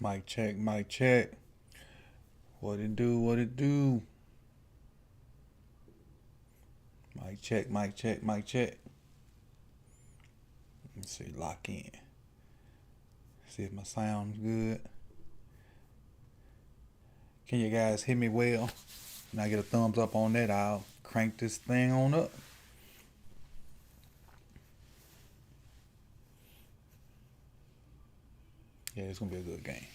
Mic check, mic check. What it do, what it do? Mic check, mic check, mic check. Let's see, lock in. See if my sound's good. Can you guys hear me well? When I get a thumbs up on that, I'll crank this thing on up. Yeah, it's gonna be a good game.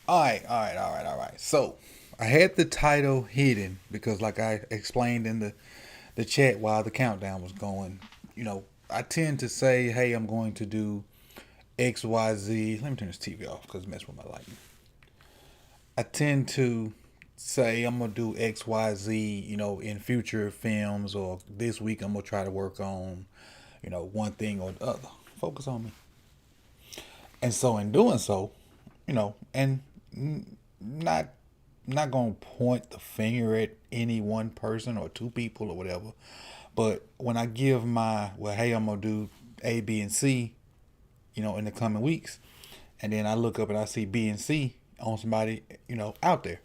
All right. So I had the title hidden because, like I explained in the chat while the countdown was going, I tend to say, hey, I'm going to do XYZ. Let me turn this TV off because it messed with my lighting. I tend to say I'm gonna do XYZ, in future films, or this week I'm gonna try to work on, one thing or the other. Focus on me. And so in doing so, and not gonna point the finger at any one person or two people or whatever, but when I give hey, I'm gonna do A, B, and C, in the coming weeks, and then I look up and I see B and C on somebody, out there.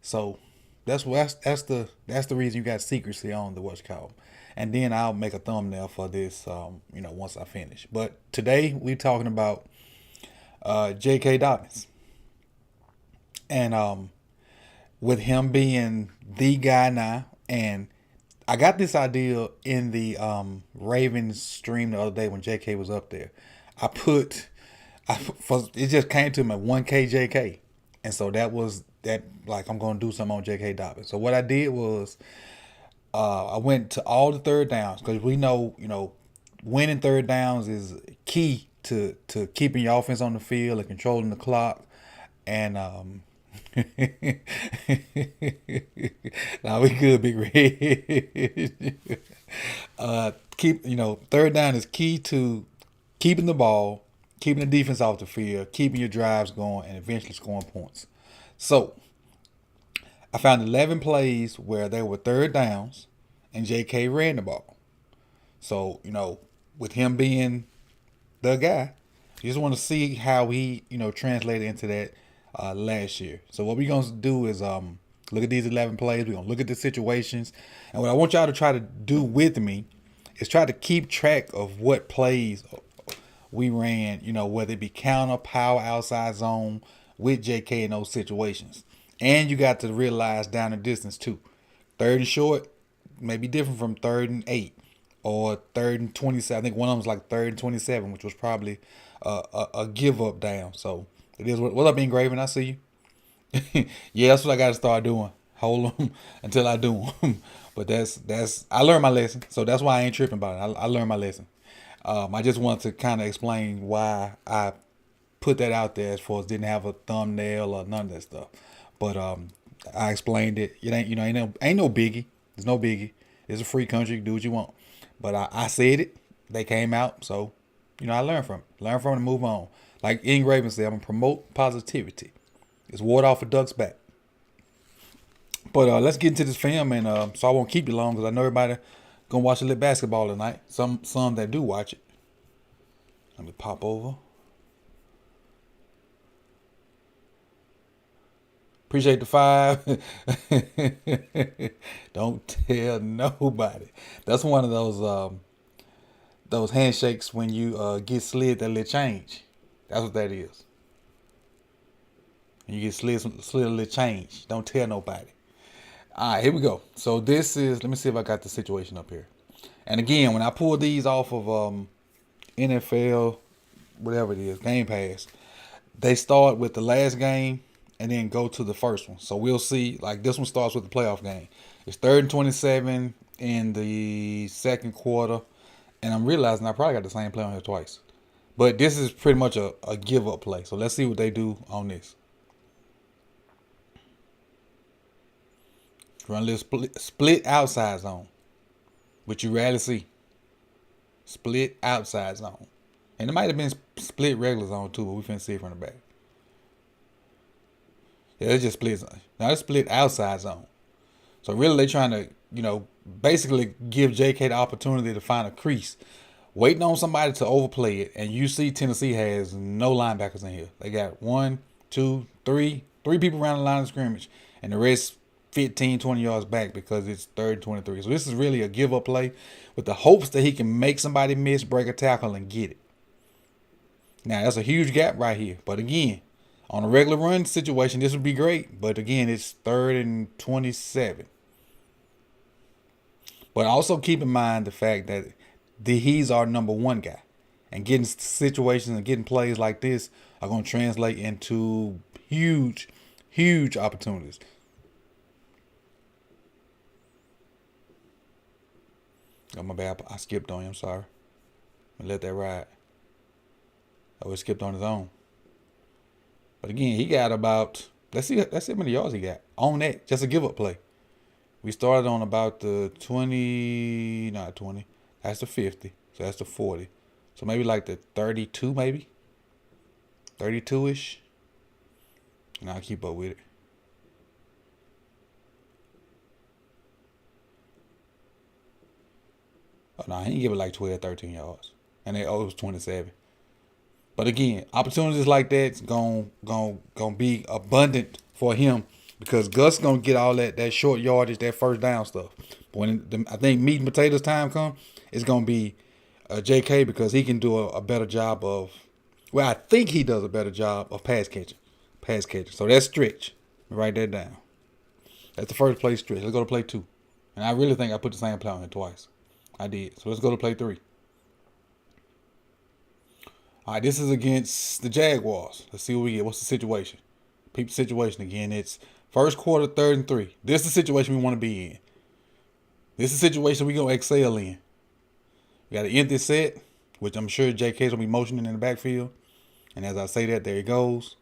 So that's the reason you got secrecy on the what's called. And then I'll make a thumbnail for this, once I finish. But today we're talking about JK Dobbins. And with him being the guy now, and I got this idea in the Ravens stream the other day when JK was up there. It just came to me 1K JK. And so that was that, like, I'm going to do something on JK Dobbins. So what I did was I went to all the third downs because we know, winning third downs is key to keeping your offense on the field and controlling the clock. And now we good, Big Red. Third down is key to keeping the ball, keeping the defense off the field, keeping your drives going, and eventually scoring points. So I found 11 plays where there were third downs and JK ran the ball. So, with him being the guy, you just want to see how he, translated into that last year. So what we're going to do is look at these 11 plays. We're going to look at the situations. And what I want y'all to try to do with me is try to keep track of what plays we ran, whether it be counter, power, outside zone with JK in those situations. And you got to realize down the distance too. Third and short may be different from 3rd and 8 or 3rd and 27. I think one of them was like 3rd and 27, which was probably a give up down. So it is what up, Engraving? I see you. Yeah, that's what I got to start doing. Hold them until I do them. But I learned my lesson. So that's why I ain't tripping about it. I learned my lesson. I just wanted to kind of explain why I put that out there as far as didn't have a thumbnail or none of that stuff. But I explained it. It ain't ain't no biggie. There's no biggie. It's a free country. You can do what you want. But I said it. They came out. So, I learned from it. Learn from it and move on. Like Engraving said, I'm going to promote positivity. It's water off a duck's back. But let's get into this film. And so I won't keep you long because I know everybody going to watch a little basketball tonight. Some that do watch it. Let me pop over. Appreciate the 5. Don't tell nobody. That's one of those handshakes when you get slid that little change. That's what that is. And you get slid a little change. Don't tell nobody. All right, here we go. So this is, let me see if I got the situation up here. And again, when I pull these off of NFL, whatever it is, Game Pass, they start with the last game and then go to the first one. So we'll see, like this one starts with the playoff game. It's 3rd and 27 in the second quarter. And I'm realizing I probably got the same play on here twice. But this is pretty much a give-up play. So let's see what they do on this. Run a little split outside zone, which you rarely see. Split outside zone. And it might have been split regular zone too, but we finna see it from the back. Yeah, they just split zone. Now they split outside zone. So really, they trying to, basically give JK the opportunity to find a crease, waiting on somebody to overplay it. And you see Tennessee has no linebackers in here. They got one, two, three people around the line of scrimmage, and the rest 15, 20 yards back because it's 3rd and 23. So this is really a give up play with the hopes that he can make somebody miss, break a tackle, and get it. Now that's a huge gap right here. But again, on a regular run situation, this would be great. But again, it's 3rd and 27. But also keep in mind the fact that he's our number one guy. And getting situations and getting plays like this are going to translate into huge, huge opportunities. Oh, my bad. I skipped on you. I'm sorry. I let that ride. Oh, he skipped on his own. But again, he got about, let's see how many yards he got on that. Just a give up play. We started on about the 20, not 20. That's the 50. So that's the 40. So maybe like the 32, maybe. 32-ish. And I'll keep up with it. Oh, no, he didn't give it like 12, 13 yards. And it was 27. But again, opportunities like that's gonna be abundant for him because Gus gonna get all that short yardage, that first down stuff. But when I think meat and potatoes time come, it's gonna be JK because he can do a better job of. Well, I think he does a better job of pass catching. So that's stretch. Write that down. That's the first play stretch. Let's go to play 2. And I really think I put the same play on it twice. I did. So let's go to play 3. All right, this is against the Jaguars. Let's see what we get. What's the situation? Peep the situation again. It's first quarter, 3rd and 3. This is the situation we want to be in. This is the situation we're going to excel in. We got an empty set, which I'm sure JK's going to be motioning in the backfield. And as I say that, there he goes.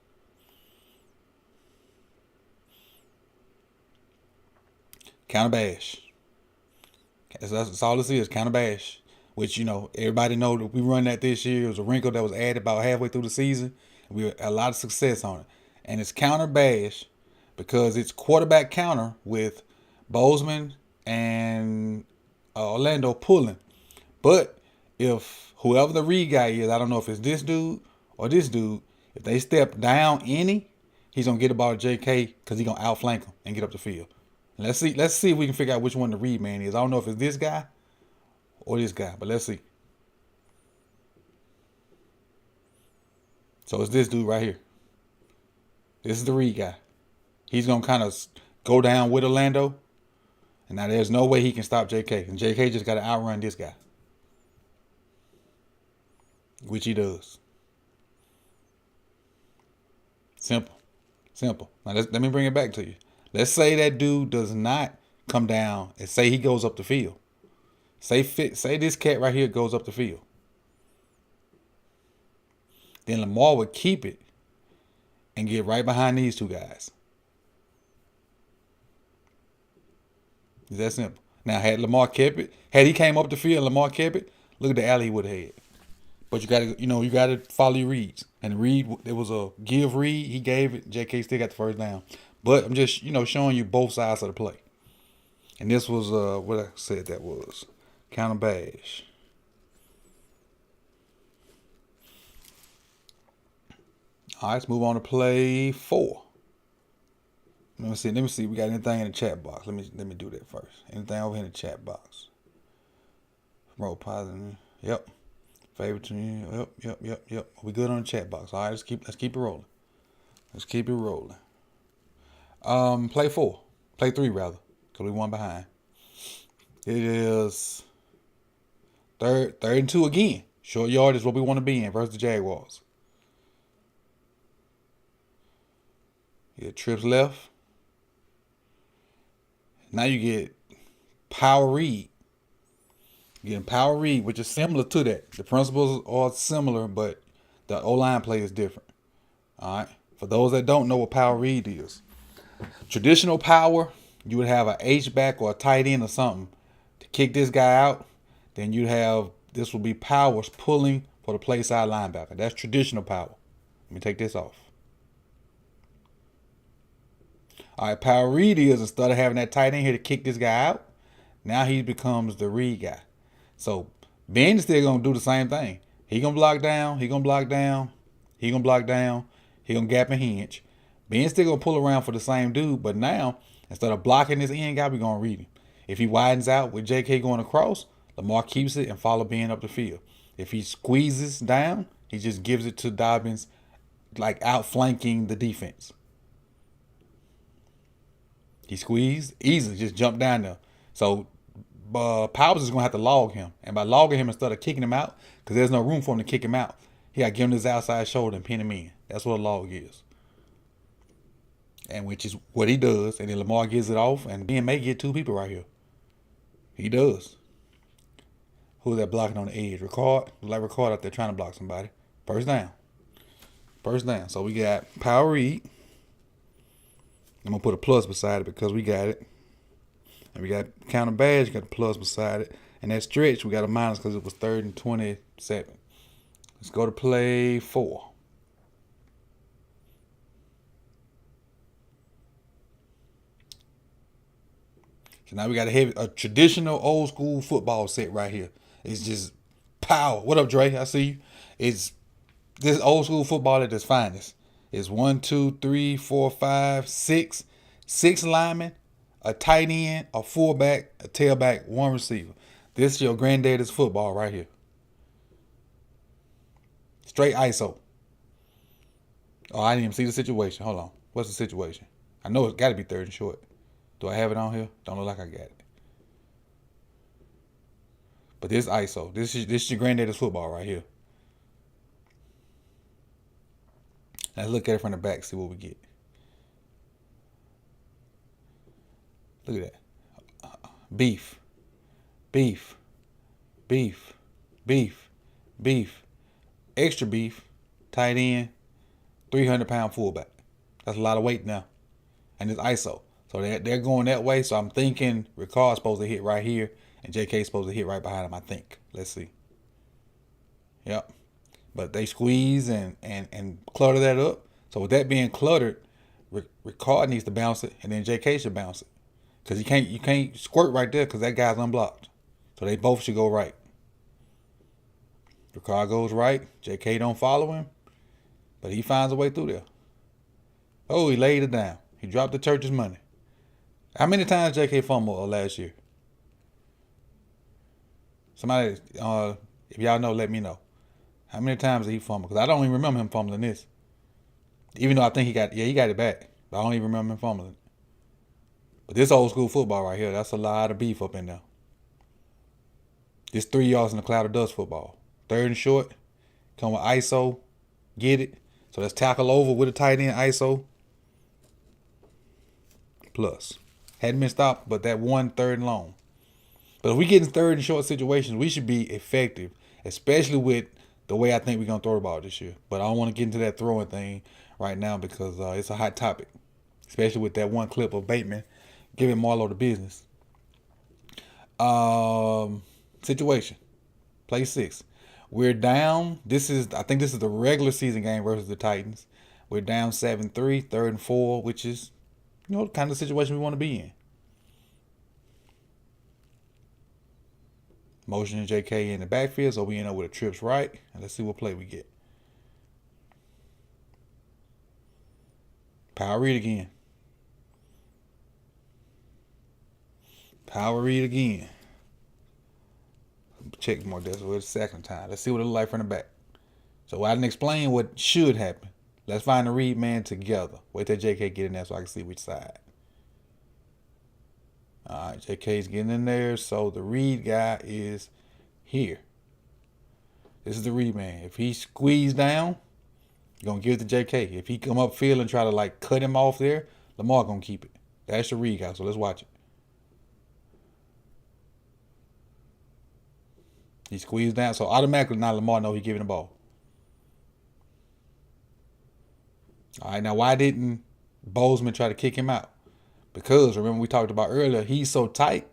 Counter bash. That's all this is, counter bash. Which, everybody know that we run that this year. It was a wrinkle that was added about halfway through the season. We had a lot of success on it. And it's counter bash because it's quarterback counter with Bozeman and Orlando pulling. But if whoever the read guy is, I don't know if it's this dude or this dude, if they step down any, he's going to get the ball to JK because he's going to outflank him and get up the field. And let's see if we can figure out which one the read man is. I don't know if it's this guy or this guy, but let's see. So it's this dude right here. This is the read guy. He's going to kind of go down with Orlando. And now there's no way he can stop JK. And JK just got to outrun this guy. Which he does. Simple. Now let me bring it back to you. Let's say that dude does not come down and say he goes up the field. Say this cat right here goes up the field. Then Lamar would keep it and get right behind these two guys. It's that simple. Now, had Lamar kept it, had he came up the field and Lamar kept it, look at the alley he would have had. But you gotta follow your reads. And the read, it was a give read. He gave it. JK still got the first down. But I'm just, showing you both sides of the play. And this was what I said that was. Counter bash. All right, let's move on to play 4. Let me see. We got anything in the chat box. Let me do that first. Anything over here in the chat box? Promote positive. Yep. Favorite to you. Yep. We good on the chat box. All right, let's keep it rolling. Play 4. Play 3 rather, because we won behind. It is third and 2 again. Short yard is what we want to be in versus the Jaguars. You get trips left. Now you get power read. You're getting power read, which is similar to that. The principles are similar, but the O-line play is different. All right. For those that don't know what power read is, traditional power, you would have an H-back or a tight end or something to kick this guy out. Then this will be powers pulling for the play side linebacker. That's traditional power. Let me take this off. All right, Power Reed is, instead of having that tight end here to kick this guy out, now he becomes the read guy. So Ben is still gonna do the same thing. He gonna block down. He gonna block down. He gonna block down. He gonna gap and hinge. Ben's still gonna pull around for the same dude, but now instead of blocking this end guy, we gonna read him. If he widens out with JK going across, Lamar keeps it and follow Ben up the field. If he squeezes down, he just gives it to Dobbins, like outflanking the defense. He squeezed easily, just jumped down there. So Powers is gonna have to log him, and by logging him instead of kicking him out, because there's no room for him to kick him out, he got to give him his outside shoulder and pin him in. That's what a log is, and which is what he does. And then Lamar gets it off, and Ben may get two people right here. He does. Who's that blocking on the edge? Ricard, like Ricard out there trying to block somebody. First down. First down. So we got Power Reed. I'm gonna put a plus beside it because we got it. And we got counter badge, got a plus beside it. And that stretch, we got a minus because it was 3rd and 27. Let's go to play 4. So now we got a traditional old school football set right here. It's just power. What up, Dre? I see you. It's this old school football at its finest. It's 1, 2, 3, 4, 5, 6. 6 linemen, a tight end, a fullback, a tailback, 1 receiver. This is your granddaddy's football right here. Straight ISO. Oh, I didn't even see the situation. Hold on. What's the situation? I know it's got to be 3rd and short. Do I have it on here? Don't look like I got it. But this ISO. This is your granddaddy's football right here. Let's look at it from the back, see what we get. Look at that. Beef. Beef. Beef. Beef. Beef. Extra beef. Tight end. 300-pound fullback. That's a lot of weight now. And it's ISO. So they're going that way. So I'm thinking Ricard's supposed to hit right here. And JK's supposed to hit right behind him, I think. Let's see. Yep. But they squeeze and clutter that up. So with that being cluttered, Ricard needs to bounce it, and then JK should bounce it. Because you can't squirt right there because that guy's unblocked. So they both should go right. Ricard goes right. JK don't follow him. But he finds a way through there. Oh, he laid it down. He dropped the church's money. How many times JK fumbled last year? Somebody, if y'all know, let me know. How many times did he fumble? Because I don't even remember him fumbling this. Even though I think he got it back. But I don't even remember him fumbling it. But this old school football right here, that's a lot of beef up in there. This 3 yards in the cloud of dust football. 3rd and short. Come with ISO. Get it. So let's tackle over with a tight end ISO. Plus. Hadn't been stopped, but that 1 3rd and long. But if we get in 3rd and short situations, we should be effective. Especially with the way I think we're going to throw the ball this year. But I don't want to get into that throwing thing right now because it's a hot topic. Especially with that one clip of Bateman giving Marlowe the business. Situation. Play 6. We're down. I think this is the regular season game versus the Titans. We're down 7-3, 3rd and 4, which is, the kind of situation we want to be in. Motion JK in the backfield, so we end up with a trips right. And let's see what play we get. Power read again. Power read again. Check more this for the second time. Let's see what it looks like from the back. So I didn't explain what should happen. Let's find the read man together. Wait till JK get in there so I can see which side. All right, JK's getting in there. So the read guy is here. This is the read man. If he squeeze down, you're going to give it to JK. If he come up field and try to cut him off there, Lamar going to keep it. That's the read guy. So let's watch it. He squeezed down. So automatically now Lamar know he's giving the ball. All right, now why didn't Bozeman try to kick him out? Because remember we talked about earlier, he's so tight,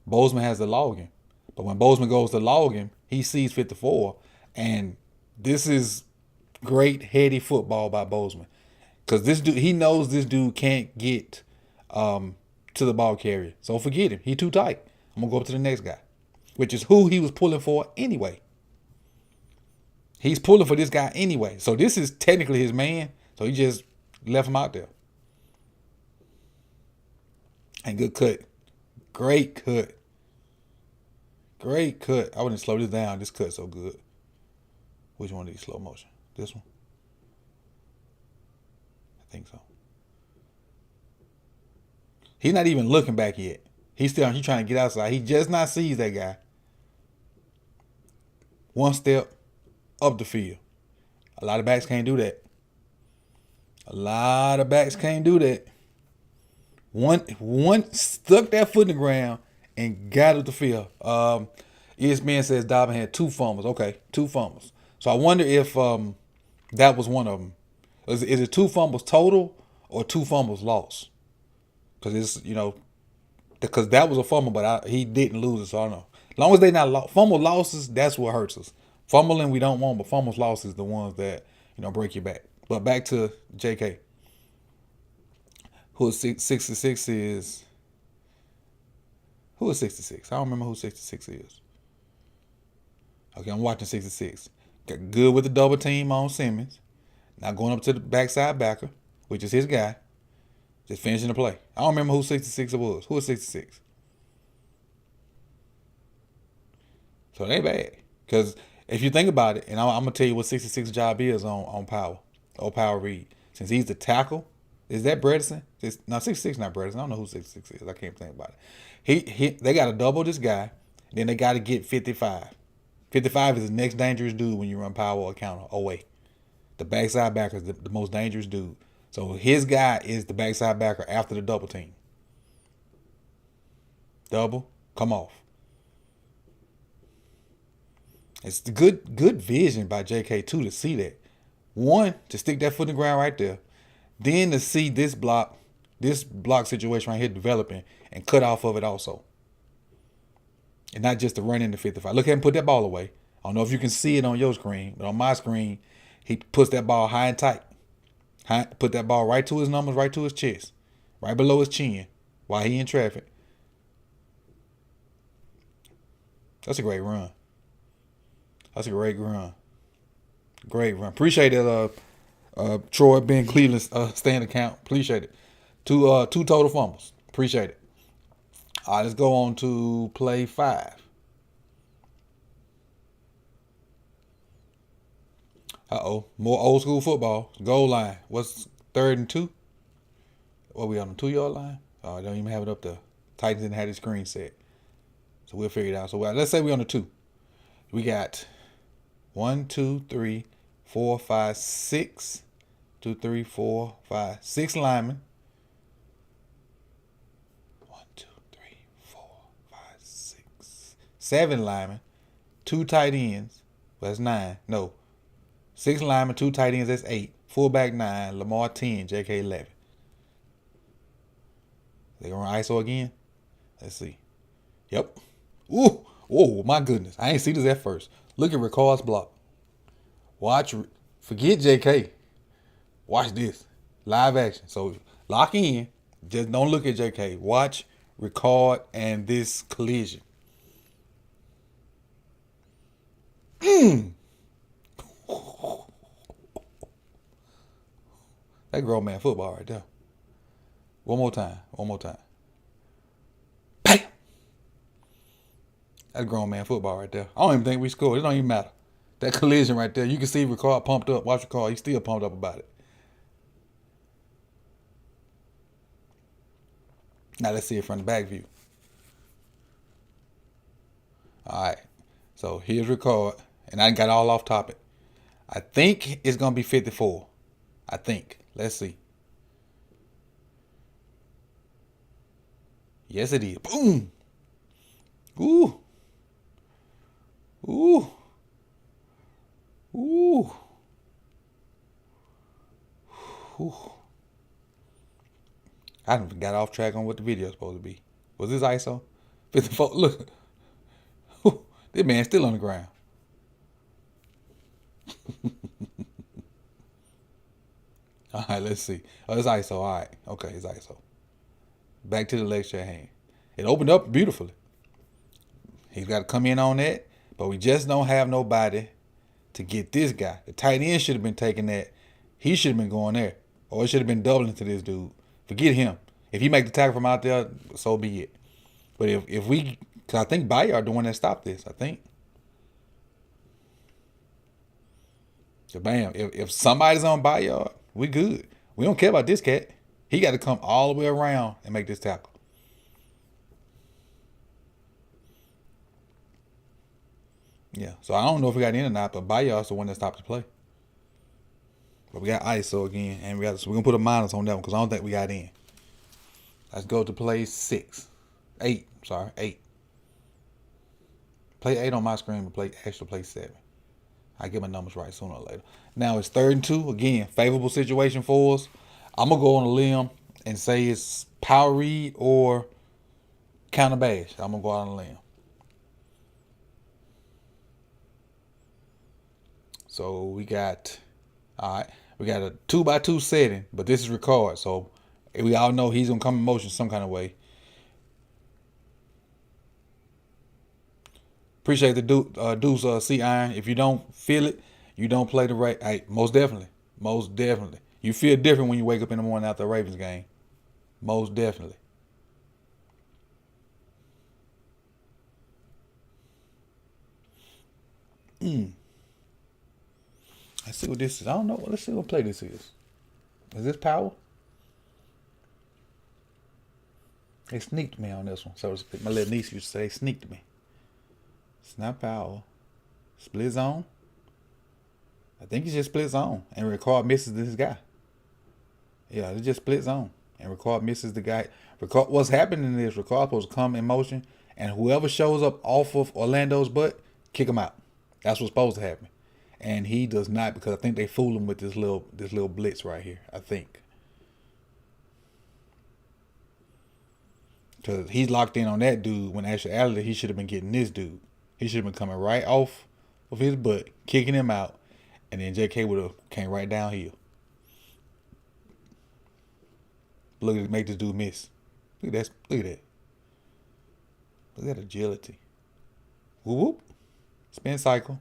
Bozeman has to log him. But when Bozeman goes to log him, he sees 54. And this is great heady football by Bozeman. Because this dude, he knows this dude can't get to the ball carrier. So forget him. He too tight. I'm gonna go up to the next guy, which is who he was pulling for anyway. He's pulling for this guy anyway. So this is technically his man. So he just left him out there. And good cut. Great cut. Great cut. I wouldn't slow this down. This cut's so good. Which one of these slow motion? This one? I think so. He's not even looking back yet. He's trying to get outside. He just not sees that guy. One step up the field. A lot of backs can't do that. A lot of backs can't do that. One stuck that foot in the ground and got up the field. ESPN says Dobbins had 2 fumbles. Okay, 2 fumbles. So I wonder if that was one of them. Is it 2 fumbles total or 2 fumbles lost? Because it's, because that was a fumble, but he didn't lose it, so I don't know. As long as they not fumble losses, that's what hurts us. Fumbling we don't want, but fumbles losses the ones that break your back. But back to JK, who is 66 is. Who is 66? I don't remember who 66 is. Okay, I'm watching 66. Got good with the double team on Simmons. Now going up to the backside backer, which is his guy. Just finishing the play. I don't remember who 66 was. Who is 66? So it ain't bad. Because if you think about it, and I'm going to tell you what 66 job is on Power. Or Power Reed. Since he's the tackle. Is that Bredesen? No, 66 not Bredesen. I don't know who 66 is. I can't think about it. They got to double this guy. Then they got to get 55. 55 is the next dangerous dude when you run power or counter away. The backside backer is the most dangerous dude. So his guy is the backside backer after the double team. Double, come off. It's the good vision by JK too to see that. One, to stick that foot in the ground right there. Then to see this block situation right here developing and cut off of it also. And not just to run into 55. Look at him put that ball away. I don't know if you can see it on your screen, but on my screen, he puts that ball high and tight. Put that ball right to his numbers, right to his chest, right below his chin while he in traffic. That's a great run. That's a great run. Great run. Appreciate it, Troy, Ben Cleveland, stand account. Appreciate it. Two total fumbles. Appreciate it. All right, let's go on to play 5. More old school football. Goal line. What's 3rd and 2? What, we on the 2-yard line? Oh, I don't even have it up there. Titans didn't have the screen set. So we'll figure it out. So let's say we're on the 2. We got 1, 2, 3, 4, 5, 6. 2, 3, 4, 5, 6 linemen. 1, 2, 3, 4, 5, 6. 7 linemen. 2 tight ends. Well, that's 9. No. 6 linemen, 2 tight ends, that's 8. Fullback 9, Lamar 10, JK 11. They gonna run ISO again? Let's see. Yep. Ooh, oh my goodness. I ain't see this at first. Look at Ricard's block. Watch, forget JK. Watch this. Live action. So lock in. Just don't look at JK. Watch Ricard and this collision. That grown man football right there. One more time. Bam! That grown man football right there. I don't even think we scored. It don't even matter. That collision right there. You can see Ricard pumped up. Watch Ricard. He's still pumped up about it. Now let's see it from the back view. All right. So here's Ricard. And I got all off topic. I think it's going to be 54. I think. Let's see. Yes, it is. Boom. Ooh. Ooh. Ooh. Ooh. I done got off track on what the video is supposed to be. Was this ISO? 54. Look. This man's still on the ground. All right, let's see. Oh, it's ISO. All right. Okay, it's ISO. Back to the lecture at hand. It opened up beautifully. He's got to come in on that, but we just don't have nobody to get this guy. The tight end should have been taking that. He should have been going there. Or it should have been doubling to this dude. Forget him. If he make the tackle from out there, so be it. But if we, because I think Bayard the one that stopped this, I think. So bam, if somebody's on Bayard, we good. We don't care about this cat. He got to come all the way around and make this tackle. Yeah, so I don't know if we got in or not, but Bayard's the one that stopped the play. But we got ISO again, and we're gonna put a minus on that one because I don't think we got in. Let's go to play 8. Play 8 on my screen, but play 7. I get my numbers right sooner or later. Now it's 3rd and 2. Again, favorable situation for us. I'm gonna go on a limb and say it's power read or counter bash. I'm gonna go out on a limb. So we got a 2x2 setting, but this is Ricard, so we all know he's gonna come in motion some kind of way. Appreciate the Deuce C Iron. If you don't feel it, you don't play the right. Hey, most definitely. You feel different when you wake up in the morning after a Ravens game. Most definitely. Let's see what this is. I don't know. Let's see what play this is. Is this power? They sneaked me on this one. So my little niece used to say they sneaked me. It's not power. Split zone. I think it's just split zone. And Ricard misses this guy. Yeah, it's just split zone. And Ricard misses the guy. What's happening is Ricard supposed to come in motion, and whoever shows up off of Orlando's butt, kick him out. That's what's supposed to happen. And he does not, because I think they fool him with this little blitz right here. I think. Because he's locked in on that dude when actually he should have been getting this dude. He should have been coming right off of his butt, kicking him out, and then JK would have came right downhill. Look at it, make this dude miss. Look at that. Look at that agility. Whoop whoop. Spin cycle.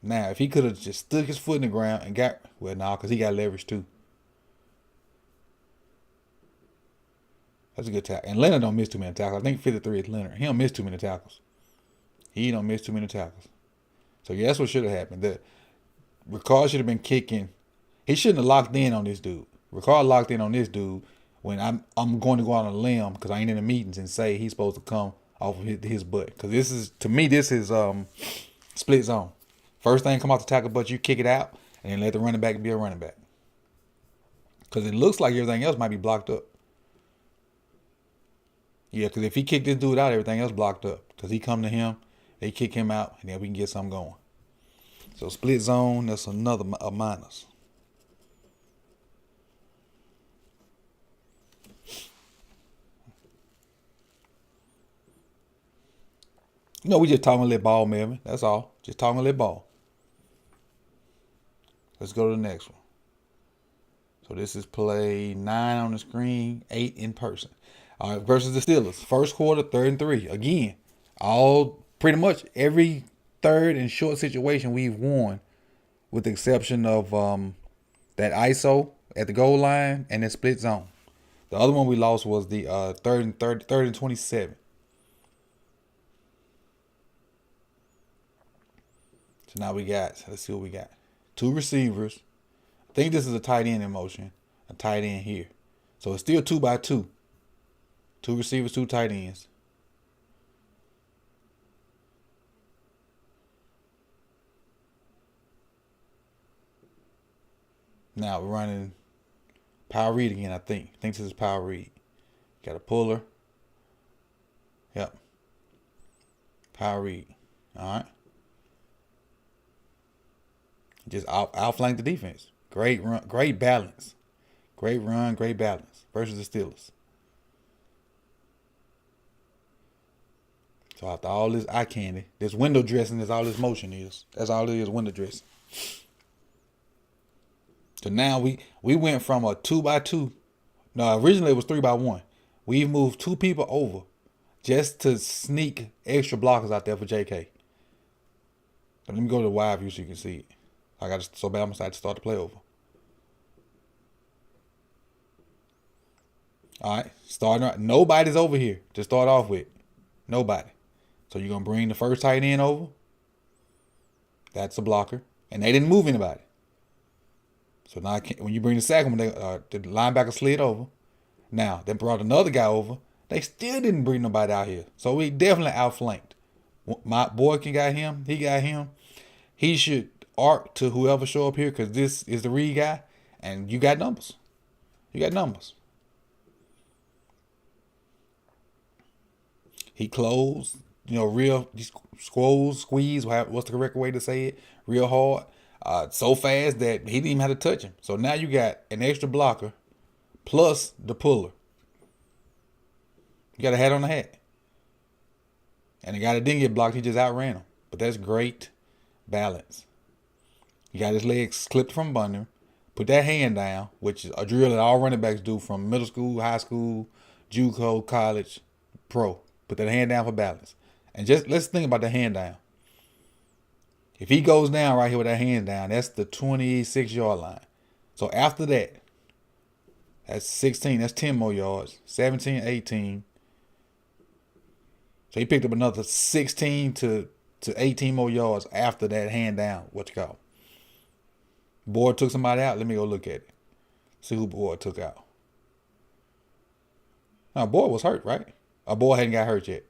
Now, if he could have just stuck his foot in the ground and got, because he got leverage too. That's a good tackle. And Leonard don't miss too many tackles. I think 53 is Leonard. He don't miss too many tackles. So yeah, that's what should have happened. The Ricard should have been kicking. He shouldn't have locked in on this dude. Ricard locked in on this dude when I'm going to go out on a limb because I ain't in the meetings and say he's supposed to come off of his butt. Because this is split zone. First thing come off the tackle, but you kick it out and then let the running back be a running back. Because it looks like everything else might be blocked up. Yeah, because if he kicked this dude out, everything else blocked up. Because he come to him, they kick him out, and then we can get something going. So split zone, that's another minus. We just talking a little ball, Melvin. That's all. Just talking a little ball. Let's go to the next one. So this is play 9 on the screen, 8 in person. All right, versus the Steelers. First quarter, 3rd and 3. Again, pretty much every third and short situation we've won, with the exception of that ISO at the goal line and that split zone. The other one we lost was the 3rd and 27. So now let's see what we got. 2 receivers. I think this is a tight end in motion. A tight end here. So it's still 2x2. 2 receivers, 2 tight ends. Now we're running power read again, I think. I think this is power read. Got a puller. Yep. Power read. All right. Just outflank the defense. Great run, great balance. Great run, great balance versus the Steelers. So after all this eye candy, this window dressing is all this motion is. That's all it is, window dressing. So now we went from a 2x2 No, originally it was 3-by-1. We've moved 2 people over just to sneak extra blockers out there for JK. Let me go to the wide view so you can see it. I got to, so bad I'm gonna to start the play over. All right, starting right. Nobody's over here to start off with. Nobody. So you're gonna bring the first tight end over. That's a blocker, and they didn't move anybody. So now when you bring the second one, the linebacker slid over. Now they brought another guy over. They still didn't bring nobody out here. So we definitely outflanked. My boy got him. He got him. He should arc to whoever show up here because this is the read guy, and you got numbers. You got numbers. He closed, real squeeze. What's the correct way to say it? Real hard, so fast that he didn't even have to touch him. So now you got an extra blocker, plus the puller. You got a hat on the hat. And the guy that didn't get blocked, he just outran him. But that's great balance. You got his legs clipped from under him. Put that hand down, which is a drill that all running backs do from middle school, high school, JUCO, college, pro. Put that hand down for balance. And just let's think about the hand down. If he goes down right here with that hand down, that's the 26-yard line. So after that, that's 16. That's 10 more yards. 17, 18. So he picked up another 16 to 18 more yards after that hand down. What you call? Boyd took somebody out. Let me go look at it. See who Boyd took out. Now, Boyd was hurt, right? Boyd hadn't got hurt yet.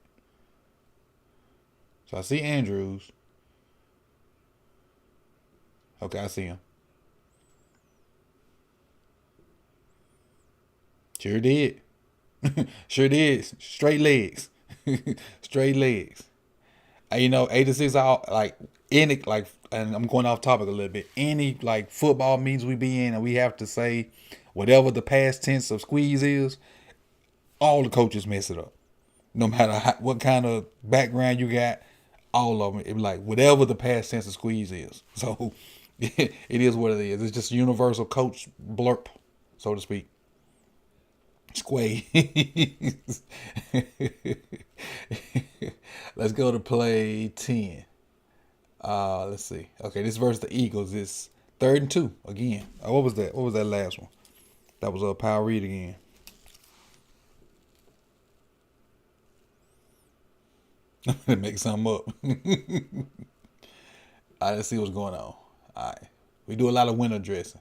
So I see Andrews. Okay, I see him. Sure did. Sure did. Straight legs. Straight legs. And 86 out like any and I'm going off topic a little bit. Any football meetings we be in and we have to say whatever the past tense of squeeze is, all the coaches mess it up. No matter what kind of background you got, all of them, it be like whatever the past tense of squeeze is. So it is what it is. It's just universal coach blurp, so to speak. Squay. Let's go to play 10. Let's see. Okay, this versus the Eagles. It's 3rd and 2 again. What was that? What was that last one? That was a power read again. Make something up. All right, let's see what's going on. All right. We do a lot of window dressing.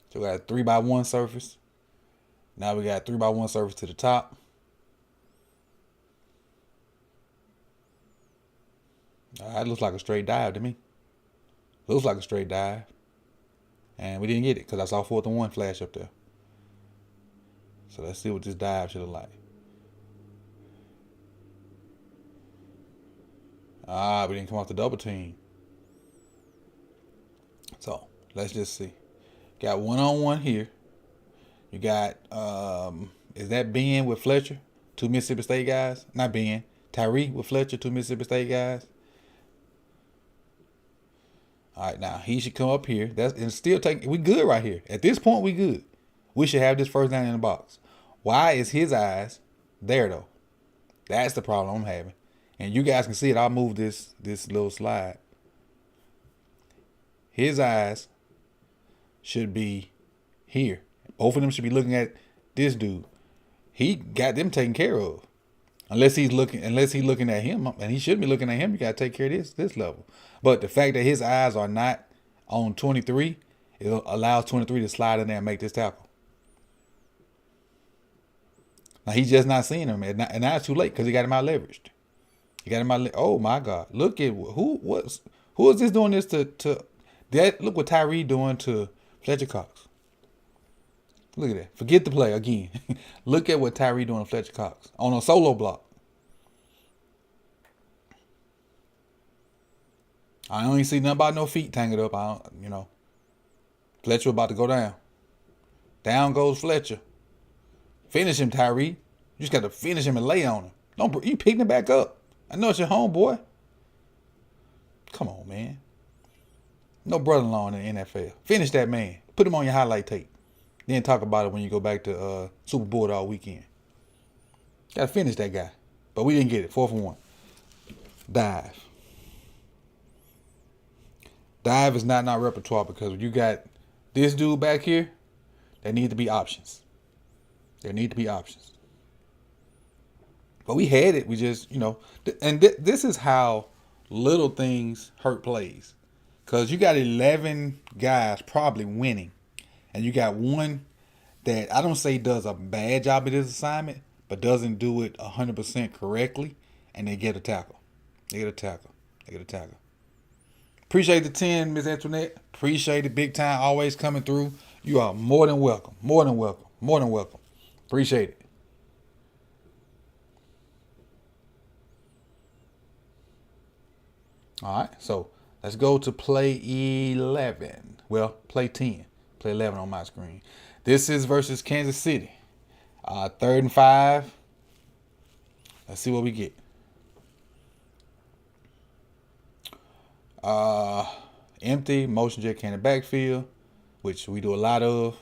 So we got a 3-by-1 surface. Now we got 3-by-1 surface to the top. All right, looks like a straight dive to me. Looks like a straight dive. And we didn't get it because I saw 4th and 1 flash up there. So let's see what this dive should look like. We didn't come off the double team. So let's just see. Got 1-on-1 here. You got, is that Ben with Fletcher? 2 Mississippi State guys? Not Ben. Tyree with Fletcher, 2 Mississippi State guys. All right, now he should come up here. We good right here. At this point, we good. We should have this first down in the box. Why is his eyes there though? That's the problem I'm having. And you guys can see it. I'll move this little slide. His eyes should be here. Both of them should be looking at this dude. He got them taken care of. Unless he's looking at him, and he should be looking at him, you got to take care of this level. But the fact that his eyes are not on 23, it allows 23 to slide in there and make this tackle. Now he's just not seeing him, and now it's too late because he got him out leveraged. Oh my God! Look at who is this doing this to that? Look what Tyree doing to Fletcher Cox. Look at that. Forget the play again. Look at what Tyree doing to Fletcher Cox on a solo block. I don't even see nothing about no feet tangled up. Fletcher about to go down. Down goes Fletcher. Finish him, Tyree. You just got to finish him and lay on him. You picking it back up. I know it's your homeboy. Come on, man. No brother-in-law in the NFL. Finish that man. Put him on your highlight tape. Then talk about it when you go back to Super Bowl all weekend. Gotta finish that guy. But we didn't get it. 4th and 1. Dive. Dive is not in our repertoire because when you got this dude back here, there need to be options. There need to be options. But we had it. We just, and this is how little things hurt plays. Because you got 11 guys probably winning. And you got one that I don't say does a bad job at his assignment, but doesn't do it 100% correctly. And they get a tackle. They get a tackle. They get a tackle. Appreciate the 10, Miss Antoinette. Appreciate it. Big time. Always coming through. You are more than welcome. More than welcome. More than welcome. Appreciate it. All right. So let's go to play 11. Well, play 10. Play 11 on my screen. This is versus Kansas City. 3rd and 5. Let's see what we get. Empty, motion JK in the backfield, which we do a lot of.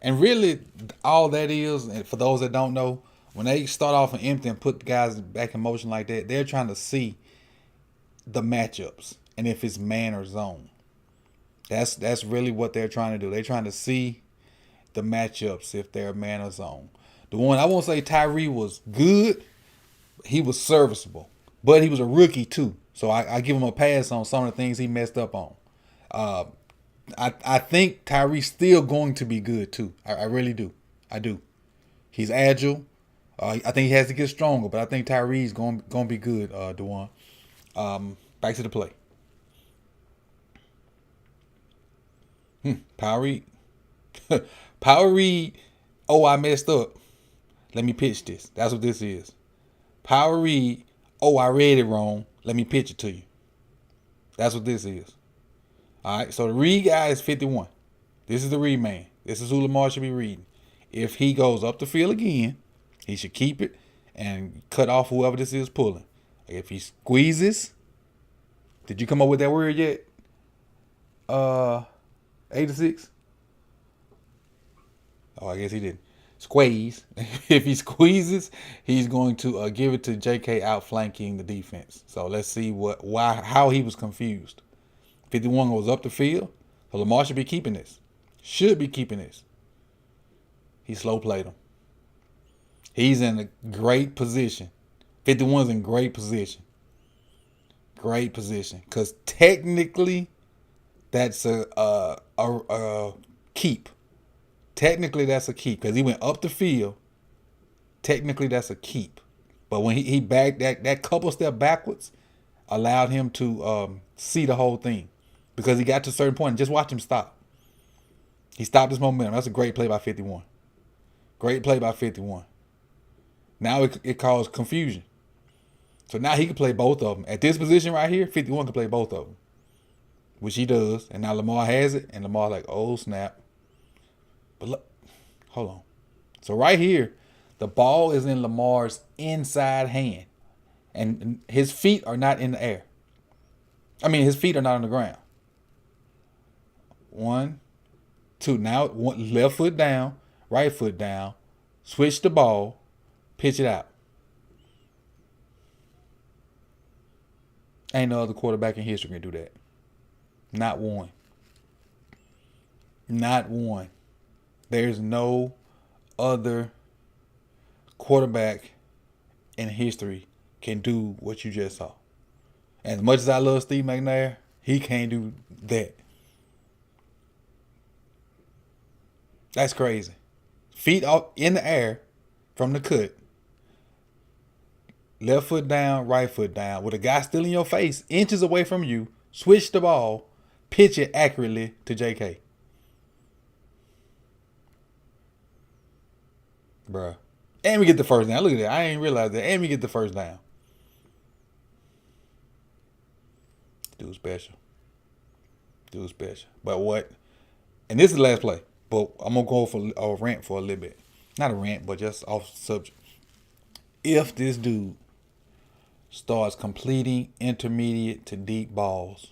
And really, all that is, and for those that don't know, when they start off in empty and put guys back in motion like that, they're trying to see the matchups and if it's man or zone. That's really what they're trying to do. They're trying to see the matchups if they're man or zone. The one, I won't say Tyree was good. He was serviceable. But he was a rookie too. So I give him a pass on some of the things he messed up on. I think Tyree's still going to be good too. I really do. I do. He's agile. I think he has to get stronger, but I think Tyree's going to be good, DeJuan. Back to the play. Power read. Power read. Oh, I messed up. Let me pitch this. That's what this is. Power read. Oh, I read it wrong. Let me pitch it to you. That's what this is. All right. So the read guy is 51. This is the read man. This is who Lamar should be reading. If he goes up the field again, he should keep it and cut off whoever this is pulling. If he squeezes, did you come up with that word yet? 86? Oh, I guess he didn't. Squeeze. If he squeezes, he's going to give it to JK outflanking the defense. So let's see how he was confused. 51 goes up the field. So Lamar should be keeping this. Should be keeping this. He slow played him. He's in a great position. 51's in great position. Great position. Because technically, that's a keep. Technically, that's a keep because he went up the field. Technically, that's a keep. But when he backed that couple step backwards, allowed him to see the whole thing because he got to a certain point and just watch him stop. He stopped his momentum. That's a great play by 51. Great play by 51. Now it caused confusion. So now he can play both of them. At this position right here, 51 can play both of them, which he does. And now Lamar has it, and Lamar's like, oh, snap. But look, hold on. So right here, the ball is in Lamar's inside hand. And his feet are not in the air. I mean, his feet are not on the ground. 1, 2. Now, left foot down, right foot down. Switch the ball, pitch it out. Ain't no other quarterback in history can do that. Not one. Not one. There's no other quarterback in history can do what you just saw. As much as I love Steve McNair, he can't do that. That's crazy. Feet up in the air from the cut. Left foot down, right foot down. With a guy still in your face, inches away from you, switch the ball, pitch it accurately to JK. Bruh. And we get the first down. Look at that. I ain't realized that. And we get the first down. Dude special. Dude special. But what? And this is the last play. But I'm going to go for a rant for a little bit. Not a rant, but just off subject. If this dude starts completing intermediate to deep balls,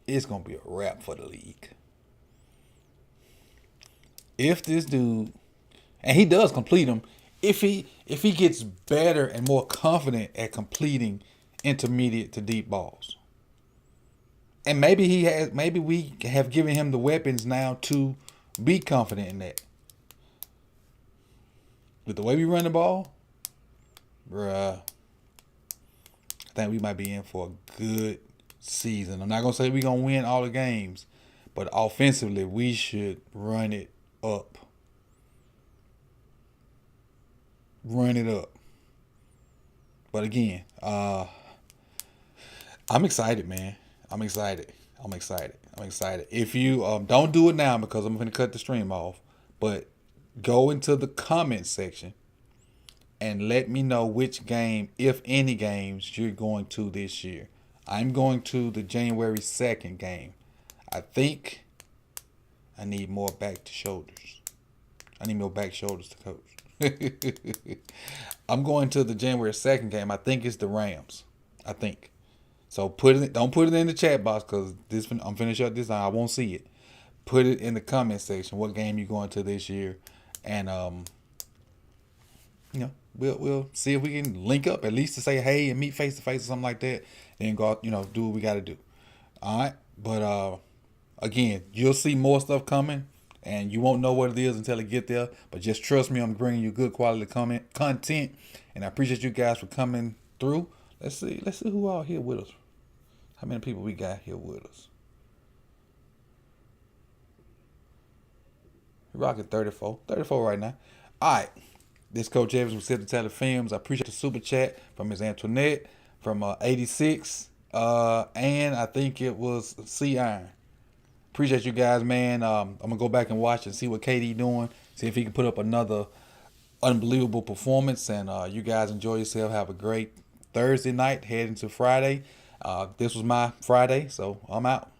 it's going to be a wrap for the league. If this dude, and he does complete them, if he gets better and more confident at completing intermediate to deep balls, and maybe we have given him the weapons now to be confident in that. With the way we run the ball, bruh, I think we might be in for a good season. I'm not gonna say we're gonna win all the games, but offensively we should run it up. Run it up. But again, I'm excited, man. I'm excited. I'm excited. I'm excited. If you don't do it now because I'm going to cut the stream off, but go into the comment section and let me know which game, if any games, you're going to this year. I'm going to the January 2nd game. I think I need more back to shoulders. I need more back shoulders to coach. I'm going to the January 2nd game. I think it's the Rams. I think. So don't put it in the chat box because I'm finished up this time. I won't see it. Put it in the comment section. What game you going to this year? And we'll see if we can link up at least to say hey and meet face to face or something like that. Then go out, do what we got to do. All right, but again, you'll see more stuff coming, and you won't know what it is until it get there. But just trust me, I'm bringing you good quality content, and I appreciate you guys for coming through. Let's see who all here with us. How many people we got here with us? We're rocking 34 right now. All right. This Coach Evans with Sip the Tally Films. I appreciate the super chat from Ms. Antoinette, from 86, and I think it was C Iron. Appreciate you guys, man. I'm going to go back and watch and see what KD doing, see if he can put up another unbelievable performance, and you guys enjoy yourself. Have a great Thursday night, heading to Friday. This was my Friday, so I'm out.